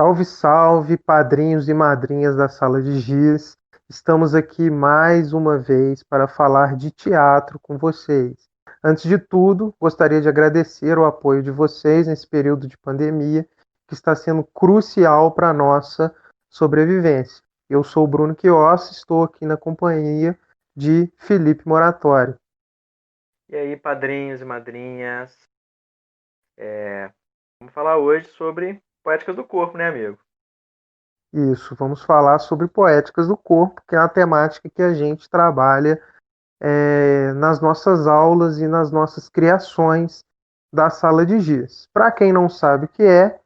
Salve, salve, padrinhos e madrinhas da Sala de Giz. Estamos aqui mais uma vez para falar de teatro com vocês. Antes de tudo, gostaria de agradecer o apoio de vocês nesse período de pandemia, que está sendo crucial para a nossa sobrevivência. Eu sou o Bruno Quiossi, estou aqui na companhia de Felipe Moratório. E aí, padrinhos e madrinhas, vamos falar hoje sobre Poéticas do Corpo, né, amigo? Isso, vamos falar sobre poéticas do corpo, que é a temática que a gente trabalha nas nossas aulas e nas nossas criações da Sala de Giz. Para quem não sabe o que é,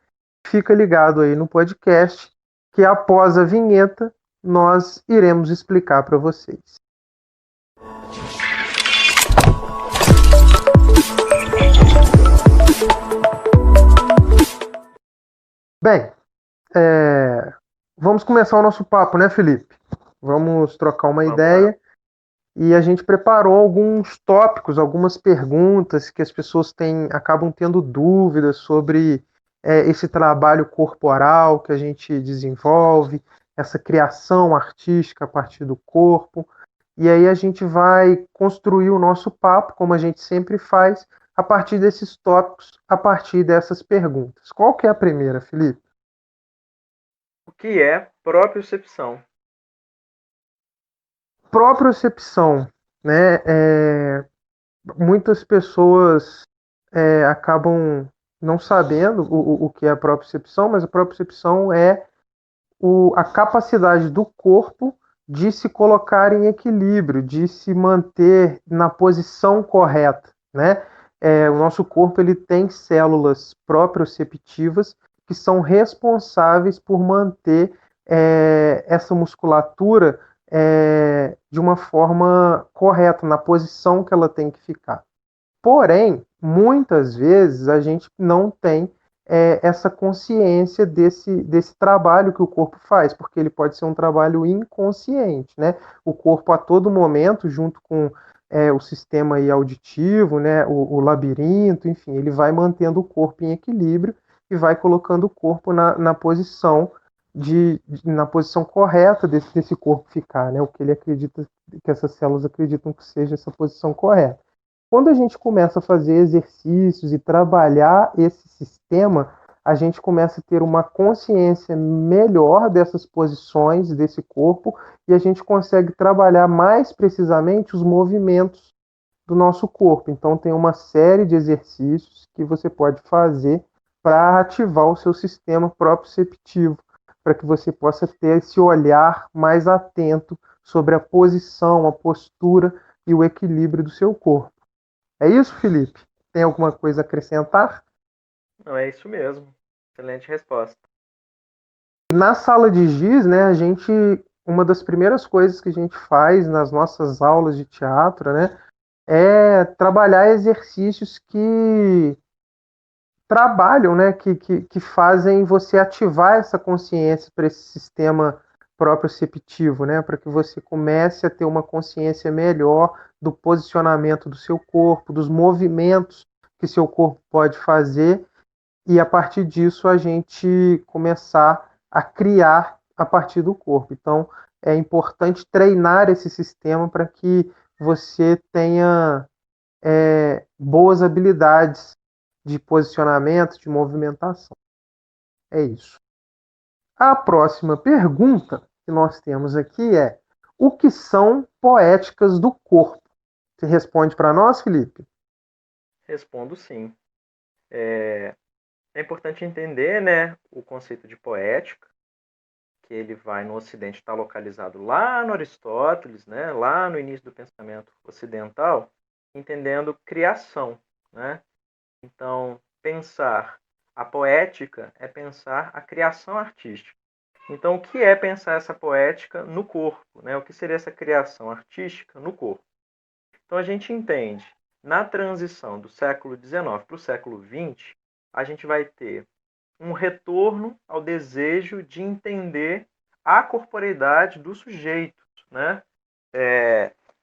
fica ligado aí no podcast, que após a vinheta nós iremos explicar para vocês. Bem, vamos começar o nosso papo, né, Felipe? Vamos trocar uma Vamos lá. ideia. E a gente preparou alguns tópicos, algumas perguntas que as pessoas acabam tendo dúvidas sobre esse trabalho corporal que a gente desenvolve, essa criação artística a partir do corpo. E aí a gente vai construir o nosso papo, como a gente sempre faz, a partir desses tópicos, a partir dessas perguntas. Qual que é a primeira, Felipe? O que é propriocepção? Propriocepção, né? Muitas pessoas acabam não sabendo o que é a propriocepção, mas a propriocepção é a capacidade do corpo de se colocar em equilíbrio, de se manter na posição correta, né? O nosso corpo ele tem células proprioceptivas que são responsáveis por manter essa musculatura de uma forma correta, na posição que ela tem que ficar. Porém, muitas vezes a gente não tem essa consciência desse trabalho que o corpo faz, porque ele pode ser um trabalho inconsciente, né? O corpo a todo momento, junto com o sistema aí auditivo, né? O labirinto, enfim, ele vai mantendo o corpo em equilíbrio e vai colocando o corpo na posição na posição correta desse corpo ficar, né? O que ele acredita, que essas células acreditam que seja essa posição correta. Quando a gente começa a fazer exercícios e trabalhar esse sistema, a gente começa a ter uma consciência melhor dessas posições desse corpo e a gente consegue trabalhar mais precisamente os movimentos do nosso corpo. Então, tem uma série de exercícios que você pode fazer para ativar o seu sistema proprioceptivo, para que você possa ter esse olhar mais atento sobre a posição, a postura e o equilíbrio do seu corpo. É isso, Felipe? Tem alguma coisa a acrescentar? Não, é isso mesmo. Excelente resposta. Na sala de giz, né, uma das primeiras coisas que a gente faz nas nossas aulas de teatro, né, é trabalhar exercícios que trabalham, né, que fazem você ativar essa consciência para esse sistema proprioceptivo, né, para que você comece a ter uma consciência melhor do posicionamento do seu corpo, dos movimentos que seu corpo pode fazer e a partir disso a gente começar a criar a partir do corpo. Então é importante treinar esse sistema para que você tenha boas habilidades de posicionamento, de movimentação. É isso. A próxima pergunta que nós temos aqui é: o que são poéticas do corpo? Você responde para nós, Felipe? Respondo sim. É importante entender, né, o conceito de poética, que ele vai no Ocidente estar localizado lá no Aristóteles, né, lá no início do pensamento ocidental, entendendo criação, né? Então, pensar a poética é pensar a criação artística. Então, o que é pensar essa poética no corpo, né? O que seria essa criação artística no corpo? Então, a gente entende, na transição do século XIX para o século XX, a gente vai ter um retorno ao desejo de entender a corporeidade do sujeito, né?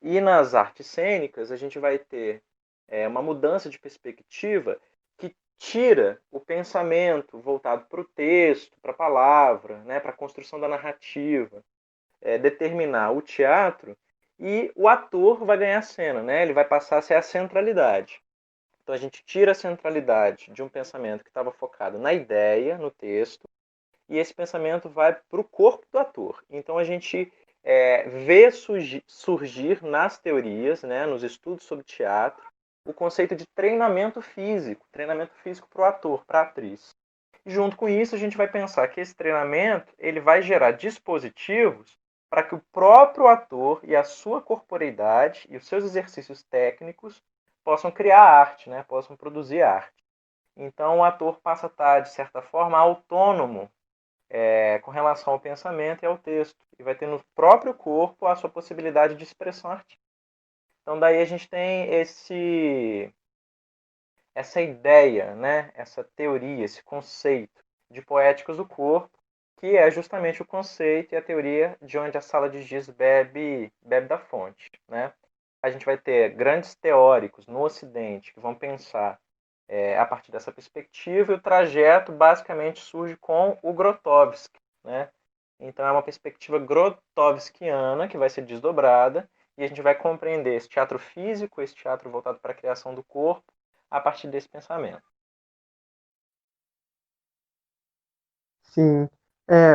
E nas artes cênicas, a gente vai ter uma mudança de perspectiva que tira o pensamento voltado para o texto, para a palavra, né, para a construção da narrativa, determinar o teatro, e o ator vai ganhar a cena, né? Ele vai passar a ser a centralidade. Então a gente tira a centralidade de um pensamento que estava focado na ideia, no texto, e esse pensamento vai para o corpo do ator. Então a gente vê surgir nas teorias, né, nos estudos sobre teatro, o conceito de treinamento físico para o ator, para a atriz. E junto com isso, a gente vai pensar que esse treinamento ele vai gerar dispositivos para que o próprio ator e a sua corporeidade e os seus exercícios técnicos possam criar arte, né? Possam produzir arte. Então, o ator passa a estar, de certa forma, autônomo com relação ao pensamento e ao texto. E vai ter no próprio corpo a sua possibilidade de expressão artística. Então, daí a gente tem essa ideia, né? Essa teoria, esse conceito de poéticas do corpo, que é justamente o conceito e a teoria de onde a sala de giz bebe da fonte, né? A gente vai ter grandes teóricos no Ocidente que vão pensar a partir dessa perspectiva, e o trajeto basicamente surge com o Grotowski, né? Então é uma perspectiva grotowskiana que vai ser desdobrada, e a gente vai compreender esse teatro físico, esse teatro voltado para a criação do corpo, a partir desse pensamento. Sim.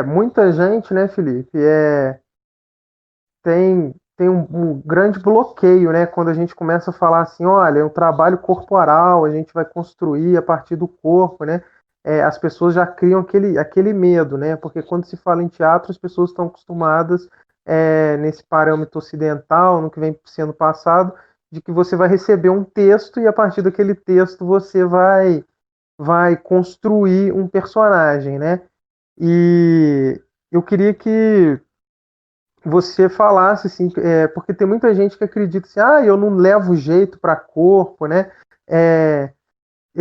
Muita gente, né, Felipe, tem um grande bloqueio, né, quando a gente começa a falar assim, olha, é um trabalho corporal, a gente vai construir a partir do corpo, né? As pessoas já criam aquele medo, né? Porque quando se fala em teatro, as pessoas estão acostumadas nesse parâmetro ocidental, no que vem sendo passado, de que você vai receber um texto e a partir daquele texto você vai construir um personagem, né? E eu queria que você falasse assim, porque tem muita gente que acredita assim, eu não levo jeito para corpo, né? É,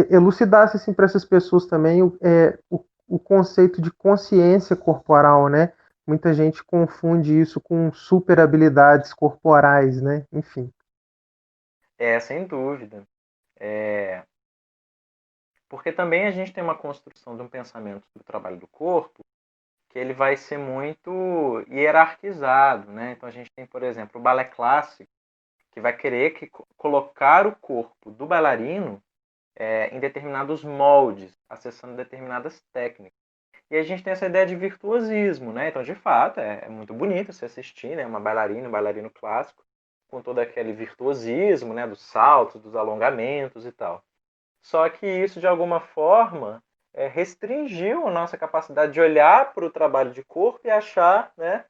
elucidasse assim para essas pessoas também o conceito de consciência corporal, né? Muita gente confunde isso com super habilidades corporais, né? Enfim. Sem dúvida. Porque também a gente tem uma construção de um pensamento sobre o trabalho do corpo que ele vai ser muito hierarquizado, né? Então a gente tem, por exemplo, o balé clássico, que vai querer colocar o corpo do bailarino em determinados moldes, acessando determinadas técnicas. E a gente tem essa ideia de virtuosismo, né? Então, de fato, é muito bonito se assistir, né? Uma bailarina, um bailarino clássico, com todo aquele virtuosismo, né? Dos saltos, dos alongamentos e tal. Só que isso, de alguma forma, restringiu a nossa capacidade de olhar para o trabalho de corpo e achar, né,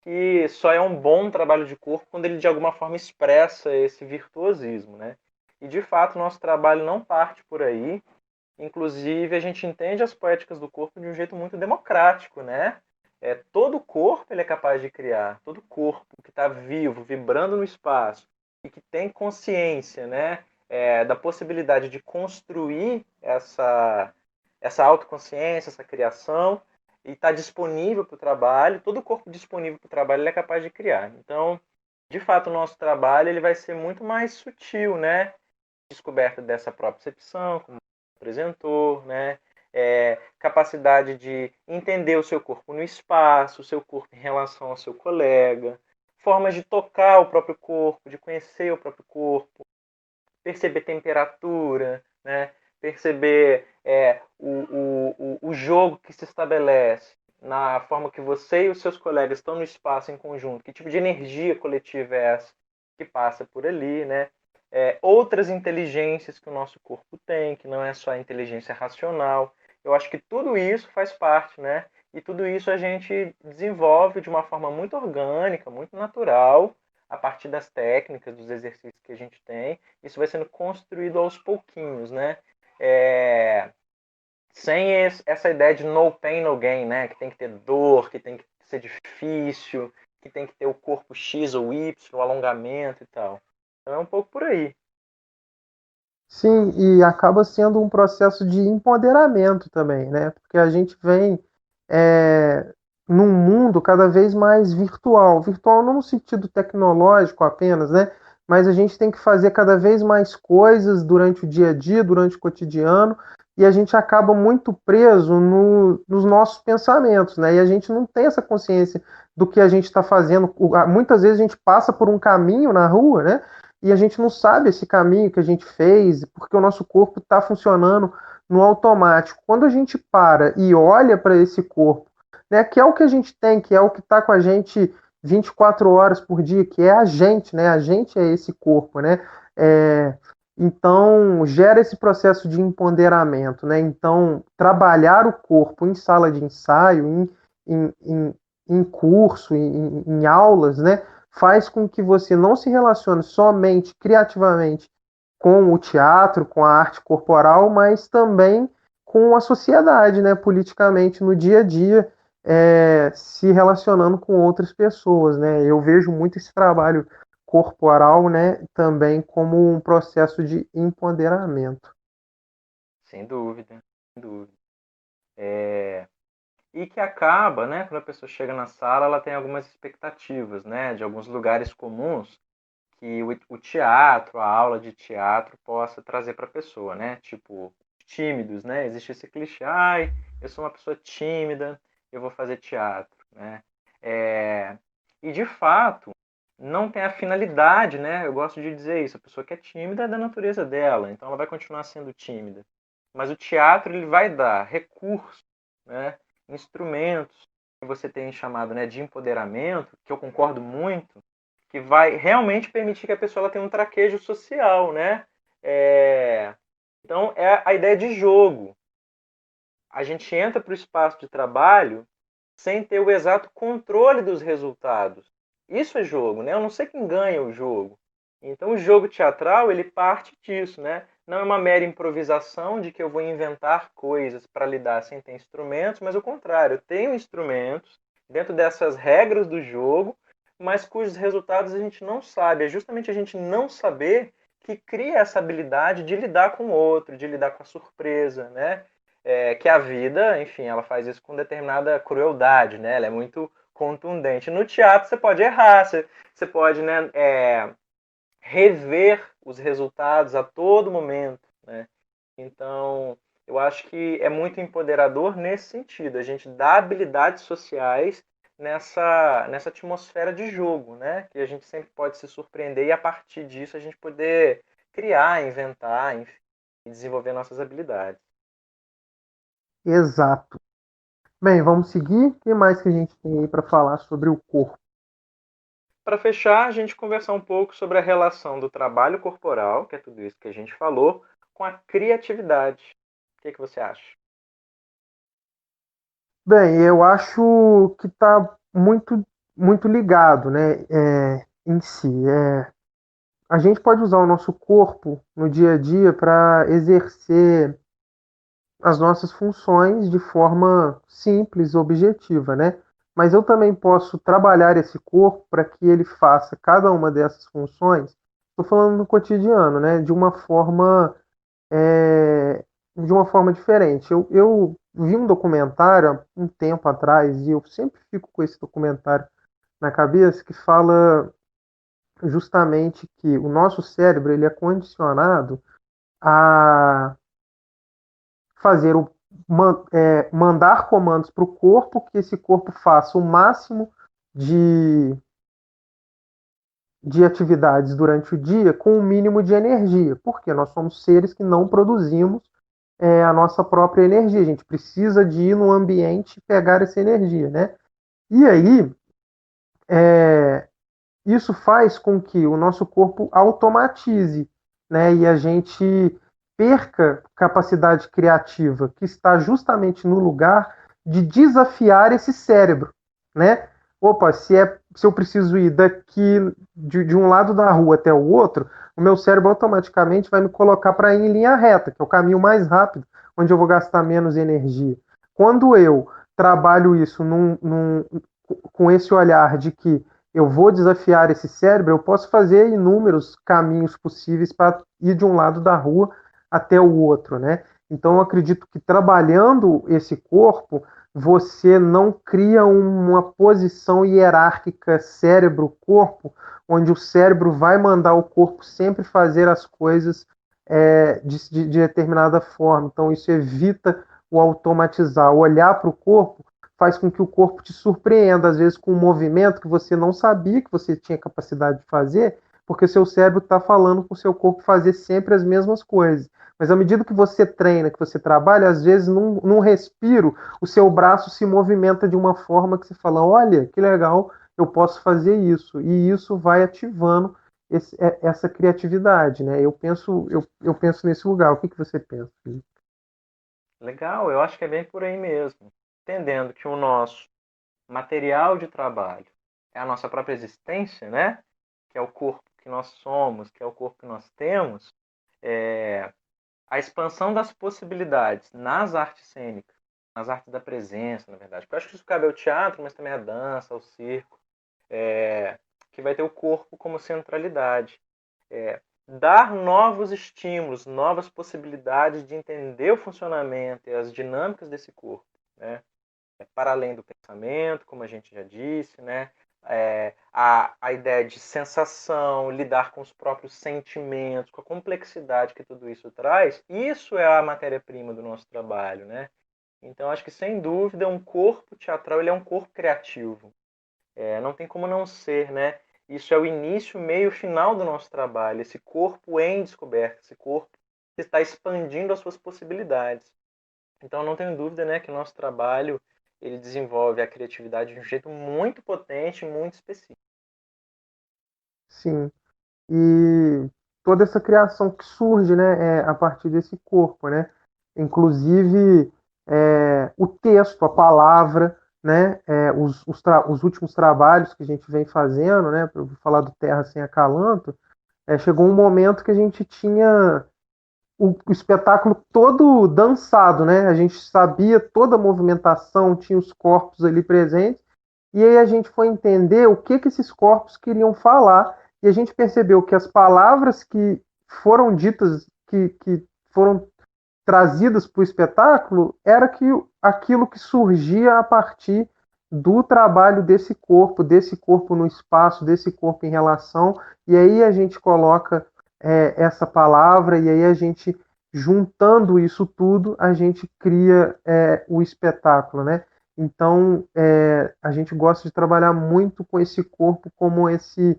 que só é um bom trabalho de corpo quando ele, de alguma forma, expressa esse virtuosismo, né? E, de fato, o nosso trabalho não parte por aí. Inclusive, a gente entende as poéticas do corpo de um jeito muito democrático, né? Todo corpo ele é capaz de criar, todo corpo que está vivo, vibrando no espaço e que tem consciência, né, da possibilidade de construir essa autoconsciência, essa criação, e está disponível para o trabalho, todo corpo disponível para o trabalho ele é capaz de criar. Então, de fato, o nosso trabalho ele vai ser muito mais sutil, né? Descoberta dessa própria percepção, como apresentou, né? Capacidade de entender o seu corpo no espaço, o seu corpo em relação ao seu colega, formas de tocar o próprio corpo, de conhecer o próprio corpo, perceber temperatura, né? Perceber o jogo que se estabelece na forma que você e os seus colegas estão no espaço em conjunto, que tipo de energia coletiva é essa que passa por ali, né? Outras inteligências que o nosso corpo tem, que não é só a inteligência racional. Eu acho que tudo isso faz parte, né? E tudo isso a gente desenvolve de uma forma muito orgânica, muito natural, a partir das técnicas, dos exercícios que a gente tem. Isso vai sendo construído aos pouquinhos, né? Sem essa ideia de no pain, no gain, né? Que tem que ter dor, que tem que ser difícil, que tem que ter o corpo X ou Y, o alongamento e tal. Então é um pouco por aí. Sim, e acaba sendo um processo de empoderamento também, né? Porque a gente vem num mundo cada vez mais virtual. Virtual não no sentido tecnológico apenas, né? Mas a gente tem que fazer cada vez mais coisas durante o dia a dia, durante o cotidiano, e a gente acaba muito preso nos nossos pensamentos, né? E a gente não tem essa consciência do que a gente está fazendo. Muitas vezes a gente passa por um caminho na rua, né? E a gente não sabe esse caminho que a gente fez, porque o nosso corpo está funcionando no automático. Quando a gente para e olha para esse corpo, né, que é o que a gente tem, que é o que está com a gente 24 horas por dia, que é a gente, né? A gente é esse corpo, né? É, então, gera esse processo de empoderamento, né? Então, trabalhar o corpo em sala de ensaio, em curso, em aulas, né? Faz com que você não se relacione somente criativamente com o teatro, com a arte corporal, mas também com a sociedade, né? Politicamente, no dia a dia, se relacionando com outras pessoas, né? Eu vejo muito esse trabalho corporal, né, também como um processo de empoderamento. Sem dúvida, sem dúvida. E que acaba, né, quando a pessoa chega na sala, ela tem algumas expectativas, né, de alguns lugares comuns que o teatro, a aula de teatro possa trazer para a pessoa, né? Tipo, tímidos, né? Existe esse clichê, ai, eu sou uma pessoa tímida, eu vou fazer teatro, né? E de fato, não tem a finalidade, né? Eu gosto de dizer isso, a pessoa que é tímida é da natureza dela, então ela vai continuar sendo tímida. Mas o teatro ele vai dar recursos, né? Instrumentos que você tem chamado, né, de empoderamento, que eu concordo muito, que vai realmente permitir que a pessoa ela tenha um traquejo social, né? Então, é a ideia de jogo. A gente entra para o espaço de trabalho sem ter o exato controle dos resultados. Isso é jogo, né? Eu não sei quem ganha o jogo. Então, o jogo teatral, ele parte disso, né? Não é uma mera improvisação de que eu vou inventar coisas para lidar sem ter instrumentos, mas o contrário, eu tenho instrumentos dentro dessas regras do jogo, mas cujos resultados a gente não sabe. É justamente a gente não saber que cria essa habilidade de lidar com o outro, de lidar com a surpresa, né? Que a vida, enfim, ela faz isso com determinada crueldade, né? Ela é muito contundente. No teatro você pode errar, você pode, né, rever os resultados a todo momento, né? Então, eu acho que é muito empoderador nesse sentido. A gente dá habilidades sociais nessa atmosfera de jogo, né? Que a gente sempre pode se surpreender e a partir disso a gente poder criar, inventar, enfim, e desenvolver nossas habilidades. Exato. Bem, vamos seguir. O que mais que a gente tem aí para falar sobre o corpo? Para fechar, a gente conversar um pouco sobre a relação do trabalho corporal, que é tudo isso que a gente falou, com a criatividade. O que você acha? Bem, eu acho que está muito ligado, né, em si. A gente pode usar o nosso corpo no dia a dia para exercer as nossas funções de forma simples, objetiva, né? Mas eu também posso trabalhar esse corpo para que ele faça cada uma dessas funções. Estou falando no cotidiano, né? De uma forma diferente. Eu vi um documentário há um tempo atrás e eu sempre fico com esse documentário na cabeça que fala justamente que o nosso cérebro ele é condicionado a fazer mandar comandos para o corpo, que esse corpo faça o máximo de, de atividades durante o dia com o mínimo de energia, porque nós somos seres que não produzimos a nossa própria energia, a gente precisa de ir no ambiente e pegar essa energia, né? E aí, isso faz com que o nosso corpo automatize, né? E a gente perca capacidade criativa, que está justamente no lugar de desafiar esse cérebro, né? Opa, se eu preciso ir daqui de um lado da rua até o outro, o meu cérebro automaticamente vai me colocar para ir em linha reta, que é o caminho mais rápido, onde eu vou gastar menos energia. Quando eu trabalho isso com esse olhar de que eu vou desafiar esse cérebro, eu posso fazer inúmeros caminhos possíveis para ir de um lado da rua até o outro, né? Então eu acredito que trabalhando esse corpo, você não cria uma posição hierárquica cérebro-corpo, onde o cérebro vai mandar o corpo sempre fazer as coisas de determinada forma. Então, isso evita o automatizar. O olhar para o corpo faz com que o corpo te surpreenda, às vezes com um movimento que você não sabia que você tinha capacidade de fazer, porque seu cérebro está falando com o seu corpo fazer sempre as mesmas coisas. Mas à medida que você treina, que você trabalha, às vezes num respiro, o seu braço se movimenta de uma forma que você fala, olha, que legal, eu posso fazer isso. E isso vai ativando essa criatividade, né? Eu penso nesse lugar. O que você pensa, Felipe? Legal, eu acho que é bem por aí mesmo. Entendendo que o nosso material de trabalho é a nossa própria existência, né? Que é o corpo que nós somos, que é o corpo que nós temos, a expansão das possibilidades nas artes cênicas, nas artes da presença, na verdade. Porque eu acho que isso cabe ao teatro, mas também à dança, ao circo, que vai ter o corpo como centralidade. Dar novos estímulos, novas possibilidades de entender o funcionamento e as dinâmicas desse corpo, né? Para além do pensamento, como a gente já disse, né? A ideia de sensação, lidar com os próprios sentimentos, com a complexidade que tudo isso traz, isso é a matéria-prima do nosso trabalho, né? Então, acho que, sem dúvida, um corpo teatral ele é um corpo criativo. Não tem como não ser, né? Isso é o início, meio, final do nosso trabalho, esse corpo em descoberta, esse corpo que está expandindo as suas possibilidades. Então, não tenho dúvida, né, que o nosso trabalho ele desenvolve a criatividade de um jeito muito potente, muito específico. Sim. E toda essa criação que surge, né, a partir desse corpo, né? Inclusive o texto, a palavra, né, os últimos trabalhos que a gente vem fazendo, né, para falar do Terra Sem Acalanto, chegou um momento que a gente tinha o espetáculo todo dançado, né? A gente sabia toda a movimentação, tinha os corpos ali presentes, e aí a gente foi entender o que esses corpos queriam falar, e a gente percebeu que as palavras que foram ditas, que foram trazidas para o espetáculo, era aquilo que surgia a partir do trabalho desse corpo no espaço, desse corpo em relação, e aí a gente coloca essa palavra, e aí a gente, juntando isso tudo, a gente cria o espetáculo, né? Então, a gente gosta de trabalhar muito com esse corpo como esse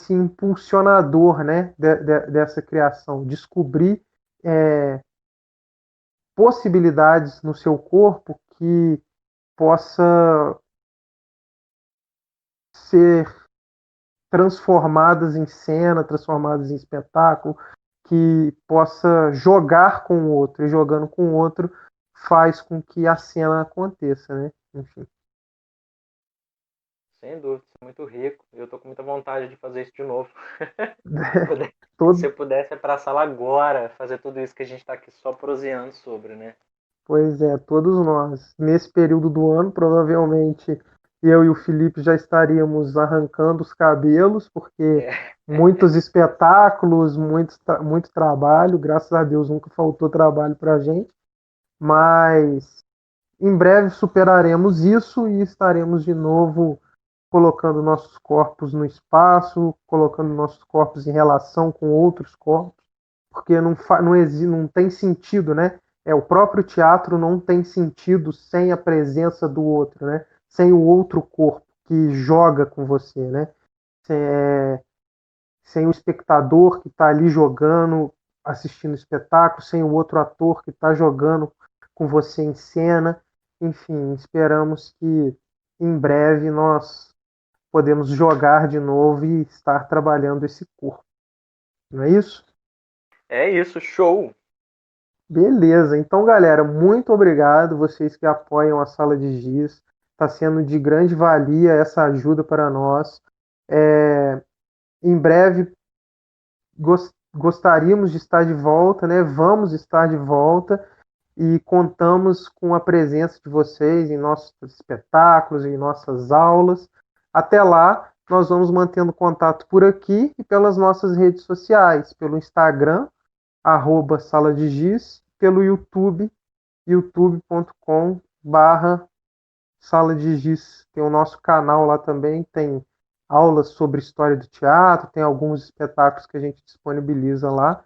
impulsionador, né, dessa criação, descobrir possibilidades no seu corpo que possa ser transformadas em cena, transformadas em espetáculo, que possa jogar com o outro, e jogando com o outro faz com que a cena aconteça, né? Enfim. Sem dúvida, isso é muito rico. Eu estou com muita vontade de fazer isso de novo. Se Todo, eu pudesse ir para a sala agora, fazer tudo isso que a gente está aqui só proseando sobre, né? Pois é, todos nós. Nesse período do ano, provavelmente eu e o Felipe já estaríamos arrancando os cabelos, porque É, muitos espetáculos, muito trabalho, graças a Deus nunca faltou trabalho para a gente, mas em breve superaremos isso e estaremos de novo colocando nossos corpos no espaço, colocando nossos corpos em relação com outros corpos, porque não tem sentido, né? O próprio teatro não tem sentido sem a presença do outro, né? Sem o outro corpo que joga com você, né? Sem, sem o espectador que está ali jogando, assistindo o espetáculo, sem o outro ator que está jogando com você em cena. Enfim, esperamos que em breve nós podemos jogar de novo e estar trabalhando esse corpo. Não é isso? é isso, show! Beleza. Então, galera, muito obrigado vocês que apoiam a Sala de Giz. Está sendo de grande valia essa ajuda para nós. Em breve gostaríamos de estar de volta, né? Vamos estar de volta e contamos com a presença de vocês em nossos espetáculos, em nossas aulas. Até lá, nós vamos mantendo contato por aqui e pelas nossas redes sociais, pelo Instagram, Sala de Giz, pelo YouTube, youtube.com/barra Sala de Giz. Tem o nosso canal lá também, tem aulas sobre história do teatro, tem alguns espetáculos que a gente disponibiliza lá.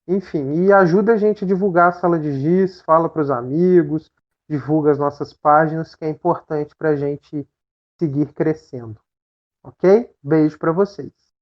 Enfim, e ajuda a gente a divulgar a sala de giz, fala para os amigos, divulga as nossas páginas, que é importante para a gente seguir crescendo. Ok? Beijo para vocês.